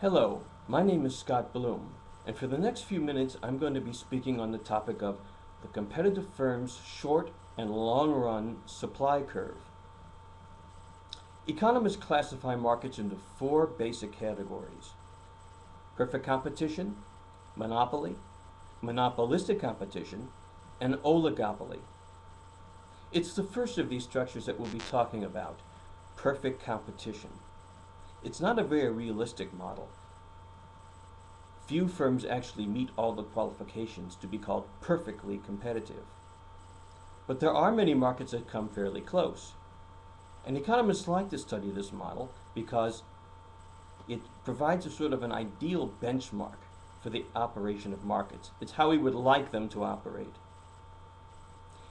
Hello, my name is scebloom, and for the next few minutes I'm going to be speaking on the topic of the competitive firm's short and long run supply curve. Economists classify markets into four basic categories: perfect competition, monopoly, monopolistic competition, and oligopoly. It's the first of these structures that we'll be talking about, perfect competition. It's not a very realistic model. Few firms actually meet all the qualifications to be called perfectly competitive. But there are many markets that come fairly close. And economists like to study this model because it provides a sort of an ideal benchmark for the operation of markets. It's how we would like them to operate.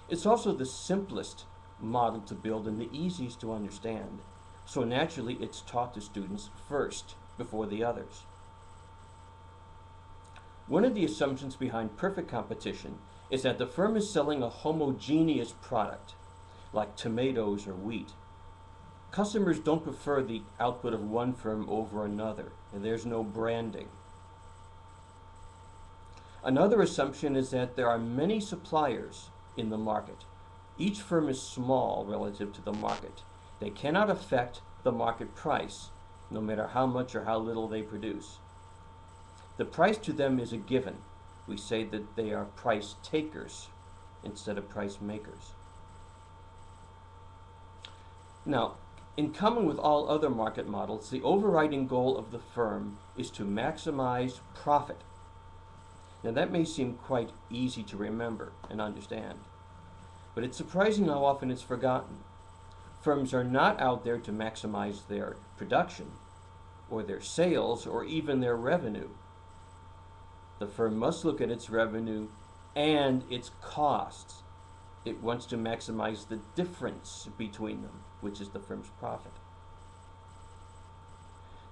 It's also the simplest model to build and the easiest to understand. So naturally, it's taught to students first before the others. One of the assumptions behind perfect competition is that the firm is selling a homogeneous product, like tomatoes or wheat. Customers don't prefer the output of one firm over another, and there's no branding. Another assumption is that there are many suppliers in the market. Each firm is small relative to the market. They cannot affect the market price, no matter how much or how little they produce. The price to them is a given. We say that they are price takers instead of price makers. Now, in common with all other market models, the overriding goal of the firm is to maximize profit. Now, that may seem quite easy to remember and understand, but it's surprising how often it's forgotten. Firms are not out there to maximize their production, or their sales, or even their revenue. The firm must look at its revenue and its costs. It wants to maximize the difference between them, which is the firm's profit.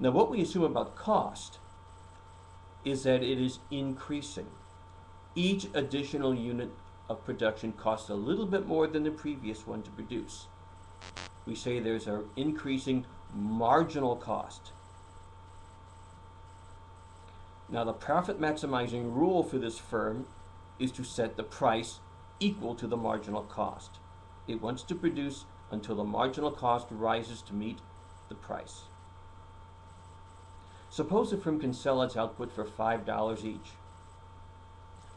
Now, what we assume about cost is that it is increasing. Each additional unit of production costs a little bit more than the previous one to produce. We say there's an increasing marginal cost. Now, the profit maximizing rule for this firm is to set the price equal to the marginal cost. It wants to produce until the marginal cost rises to meet the price. Suppose a firm can sell its output for $5 each.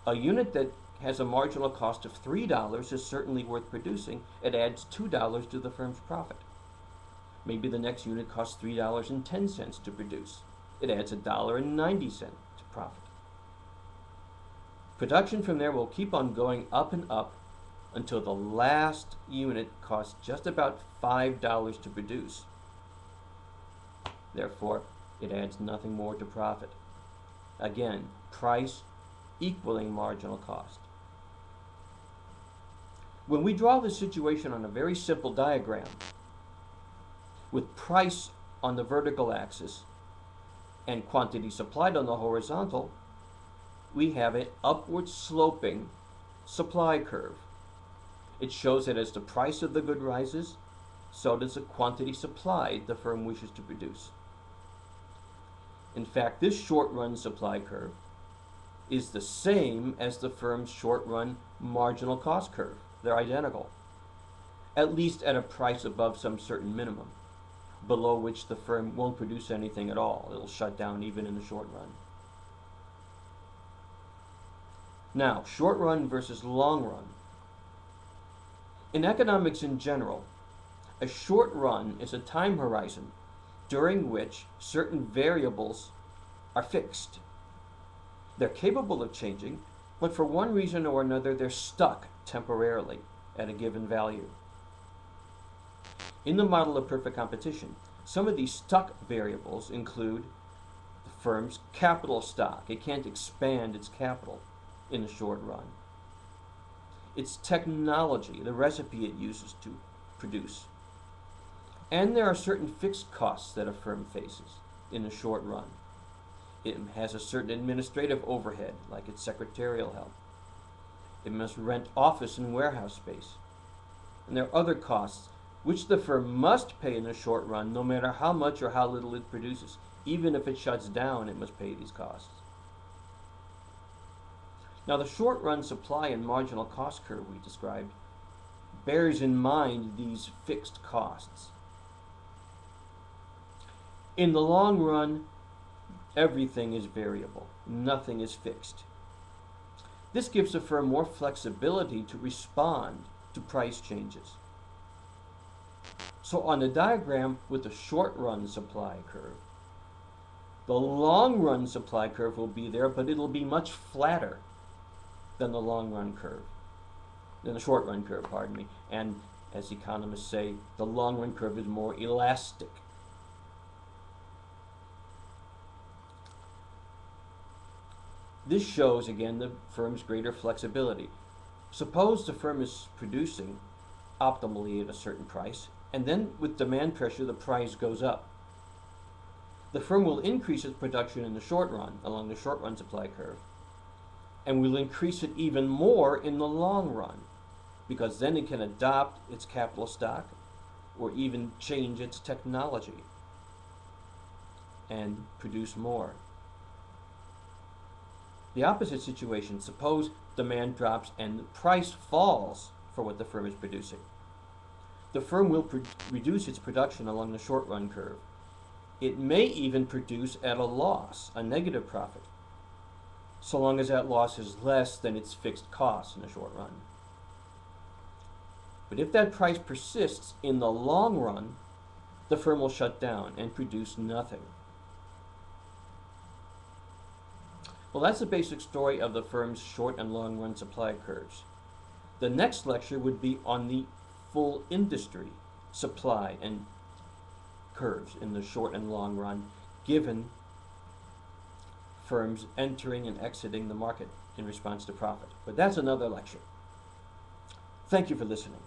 A unit that has a marginal cost of $3 is certainly worth producing. It adds $2 to the firm's profit. Maybe the next unit costs $3.10 to produce. It adds $1.90 to profit. Production from there will keep on going up and up until the last unit costs just about $5 to produce. Therefore, it adds nothing more to profit. Again, price equaling marginal cost. When we draw this situation on a very simple diagram, with price on the vertical axis and quantity supplied on the horizontal, we have an upward sloping supply curve. It shows that as the price of the good rises, so does the quantity supplied the firm wishes to produce. In fact, this short-run supply curve is the same as the firm's short-run marginal cost curve. They're identical, at least at a price above some certain minimum, below which the firm won't produce anything at all. It'll shut down even in the short run. Now, short run versus long run. In economics in general, a short run is a time horizon during which certain variables are fixed. They're capable of changing, but for one reason or another, they're stuck temporarily at a given value. In the model of perfect competition, some of these stuck variables include the firm's capital stock. It can't expand its capital in the short run. Its technology, the recipe it uses to produce. And there are certain fixed costs that a firm faces in the short run. It has a certain administrative overhead, like its secretarial help. It must rent office and warehouse space. And there are other costs which the firm must pay in the short run, no matter how much or how little it produces. Even if it shuts down, it must pay these costs. Now, the short-run supply and marginal cost curve we described bears in mind these fixed costs. In the long run, everything is variable. Nothing is fixed. This gives a firm more flexibility to respond to price changes. So on the diagram with the short-run supply curve, the long-run supply curve will be there, but it'll be much flatter than the long-run curve, than the short-run curve, pardon me. And as economists say, the long-run curve is more elastic. This shows, again, the firm's greater flexibility. Suppose the firm is producing optimally at a certain price, and then with demand pressure, the price goes up. The firm will increase its production in the short run, along the short run supply curve, and will increase it even more in the long run, because then it can adopt its capital stock or even change its technology and produce more. The opposite situation, suppose demand drops and the price falls for what the firm is producing. The firm will reduce its production along the short run curve. It may even produce at a loss, a negative profit, so long as that loss is less than its fixed costs in the short run. But if that price persists in the long run, the firm will shut down and produce nothing. Well, that's the basic story of the firm's short and long run supply curves. The next lecture would be on the full industry supply and curves in the short and long run, given firms entering and exiting the market in response to profit. But that's another lecture. Thank you for listening.